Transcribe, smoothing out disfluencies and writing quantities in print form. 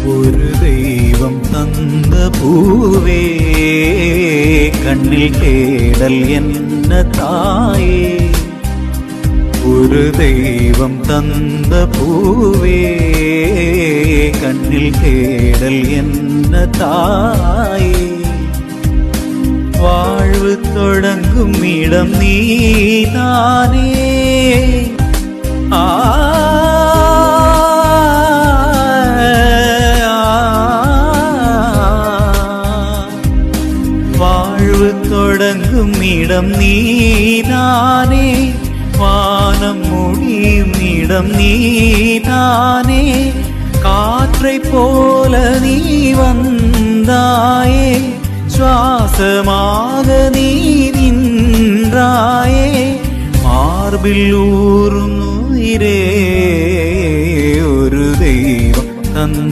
ഒരു ദൈവം തന്ന പൂവേ കണ്ണിൽ തേടൽ എന്ന തായേ. ഒരു ദൈവം തന്ന പൂവേ കണ്ണിൽ തേടൽ എന്ന തായേ. வாழ்வு தொடங்கும் இடம் நீதானே. வாழ்வு தொடங்கும் இடம் நீதானே. வானம் முடியும் இடம் நீதானே. காற்றைப் போல நீ வந்தாயே. ശ്വാസமாக നീ നിன்றாയേ. മാർബിൽ ഊറും ഉയിരേ ഒരു ദൈവം തന്ന